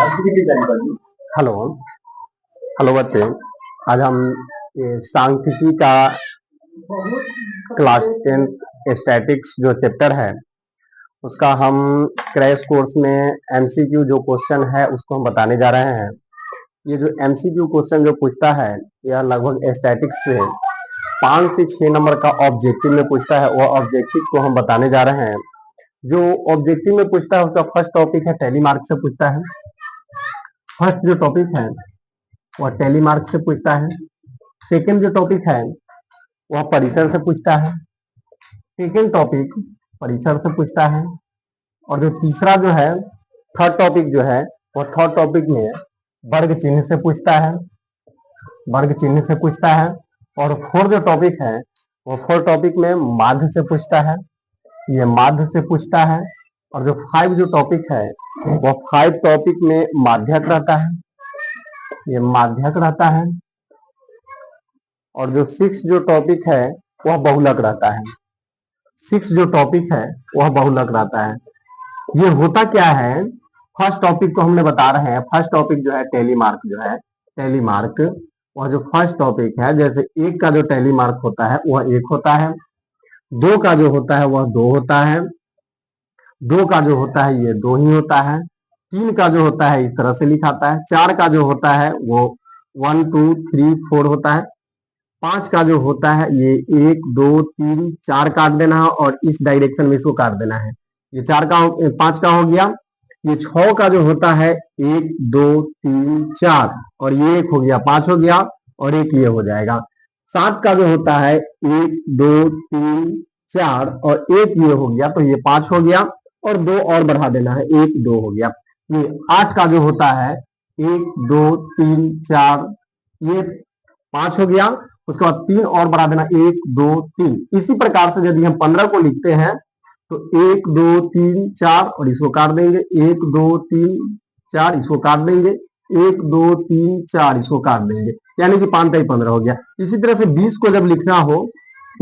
Hello hello बच्चे, आज हम सांख्यिकी का क्लास 10 स्टैटिक्स जो चैप्टर है उसका हम क्रैश कोर्स में एमसीक्यू जो क्वेश्चन है उसको हम बताने जा रहे हैं। ये जो एमसीक्यू क्वेश्चन जो पूछता है यह लगभग स्टैटिक्स से 5 से 6 नंबर का ऑब्जेक्टिव में पूछता है। वह ऑब्जेक्टिव को हम बताने जा रहे हैं। जो ऑब्जेक्टिव में पूछता है उसका फर्स्ट टॉपिक है टैली मार्क से पूछता है। फर्स्ट जो टॉपिक है वह टैली मार्क से पूछता है। सेकंड जो टॉपिक है वह परिसर से पूछता है। सेकंड टॉपिक परिसर से पूछता है। और जो तीसरा जो है थर्ड टॉपिक जो है वह थर्ड टॉपिक में वर्ग चिन्ह से पूछता है। वर्ग चिन्ह से पूछता है। और फोर्थ जो टॉपिक है वह फोर्थ टॉपिक में माध्य से पूछता है। ये माध्य से पूछता है। और जो 5 जो टॉपिक है वह 5 टॉपिक में माध्यक रहता है। ये माध्यक रहता है। और जो 6 जो टॉपिक है वह बहुलक रहता है। 6 जो टॉपिक है वह बहुलक रहता है। ये होता क्या है, फर्स्ट टॉपिक को हमने बता रहे हैं। फर्स्ट टॉपिक जो है टैली मार्क जो है, टैली मार्क वह जो फर्स्ट टॉपिक है, जैसे 1 का जो टैली मार्क होता है वह 1 होता है। 2 का जो होता है वह 2 होता है। 2 का जो होता है ये 2 ही होता है। 3 का जो होता है इस तरह से लिखाता है। 4 का जो होता है वो 1 2 3 4 होता है। 5 का जो होता है ये 1 2 3 4 काट देना है और इस डायरेक्शन में इसको काट देना है। ये 5 का हो गया। ये 6 का जो होता है 1 2 3 4 और ये 1 हो गया, 5 हो गया और 1 ये हो जाएगा। 7 का जो होता है 1 2 3 4 और 1 ये हो गया तो ये 5 हो गया और 2 और बढ़ा देना है, 1 2 हो गया। ये 8 का जो होता है 1 2 3 4 ये 5 हो गया। उसके बाद 3 और बढ़ा देना, 1 2 3। इसी प्रकार से यदि हम 15 को लिखते हैं तो 1 2 3 4 और इसको काट देंगे, 1 2 3 4 इसको काट देंगे, 1 2 3 4 इसको काट देंगे, यानी कि 5 3 15 हो गया। इसी तरह से 20 को जब लिखना हो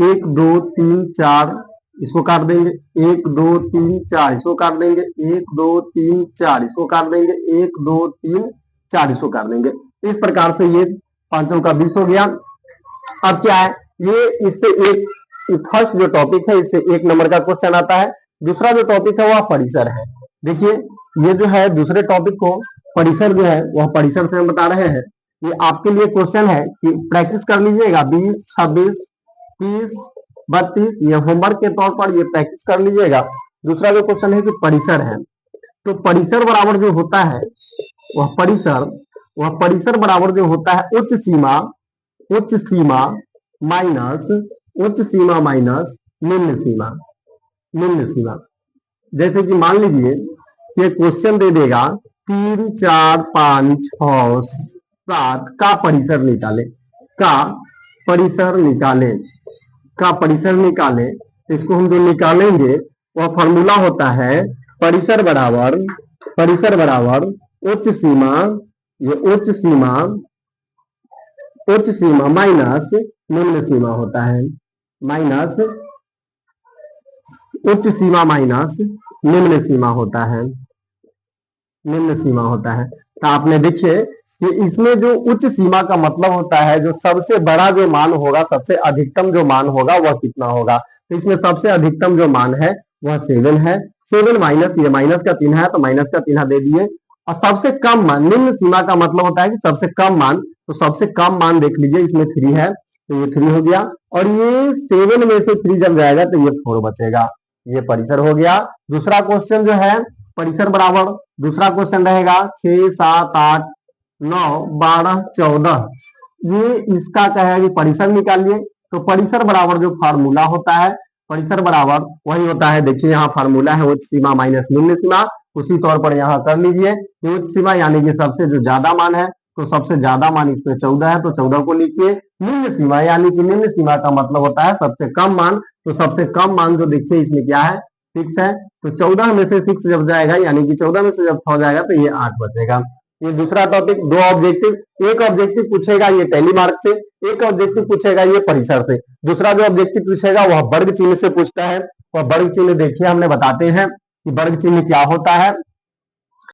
1 2 3 4 इसको काट देंगे, 1 2 3 4 इसको काट देंगे, 1 2 3 4 इसको काट देंगे, 1 2 3 4 इसको काट देंगे। इस प्रकार से ये 5 का 20 हो गया। अब क्या है, ये इससे एक फर्स्ट जो टॉपिक है इससे 1 नंबर का क्वेश्चन आता है। दूसरा जो टॉपिक है वह परिसर है। देखिए ये जो है दूसरे टॉपिक को परिसर जो है वह परिसर से हम बता रहे हैं। ये आपके लिए क्वेश्चन है कि प्रैक्टिस कर लीजिएगा। 20 26 30 32 ये होमवर्क के तौर पर ये प्रैक्टिस कर लीजिएगा। दूसरा जो क्वेश्चन है कि परिसर है, तो परिसर बराबर जो होता है वह परिसर बराबर जो होता है उच्च सीमा माइनस निम्न सीमा। जैसे कि मान लीजिए कि क्वेश्चन दे देगा 3 4 5 6 7 का परिसर निकाले। इसको हम जो निकालेंगे वह फॉर्मूला होता है परिसर बराबर उच्च सीमा, ये उच्च सीमा माइनस निम्न सीमा होता है। माइनस उच्च सीमा माइनस निम्न सीमा होता है। तो आपने देखिए कि इसमें जो उच्च सीमा का मतलब होता है जो सबसे बड़ा जो मान होगा, सबसे अधिकतम जो मान होगा वह कितना होगा। तो इसमें सबसे अधिकतम जो मान है वह 7 है। 7 माइनस, ये माइनस का चिन्ह है तो माइनस का चिन्ह दे दिए। और सबसे कम मान, निम्न सीमा का मतलब होता है कि सबसे कम मान, तो सबसे कम मान देख लीजिए इसमें 3 है तो ये 3 हो गया। और ये 7 में से 3 जब जाएगा तो ये 4 बचेगा। ये परिसर हो गया। दूसरा क्वेश्चन जो है परिसर बराबर, दूसरा क्वेश्चन रहेगा 6 7 8 9 12 14, ये इसका क्या है कि परिसर निकालिए। तो परिसर बराबर जो फार्मूला होता है, परिसर बराबर वही होता है। देखिए यहाँ फार्मूला है उच्च सीमा माइनस निम्न सीमा। उसी तौर पर यहाँ कर लीजिए कि उच्च सीमा यानी कि सबसे जो ज्यादा मान है, तो सबसे ज्यादा मान इसमें 14 है तो 14 को लिखिए। निम्न सीमा यानी कि निम्न सीमा का मतलब होता है सबसे कम मान, तो सबसे कम मान जो देखिए इसमें क्या है 6 है। तो 14 में से 6 जब जाएगा यानी कि 14 में से जब 6 जाएगा तो ये 8 बचेगा। ये दूसरा टॉपिक। 2 ऑब्जेक्टिव, एक ऑब्जेक्टिव पूछेगा ये टैली मार्क से, एक ऑब्जेक्टिव पूछेगा ये परिसर से। दूसरा जो ऑब्जेक्टिव पूछेगा वह वर्ग चिन्ह से पूछता है। वह वर्ग चिन्ह देखिए हमने बताते हैं कि वर्ग चिन्ह क्या होता है।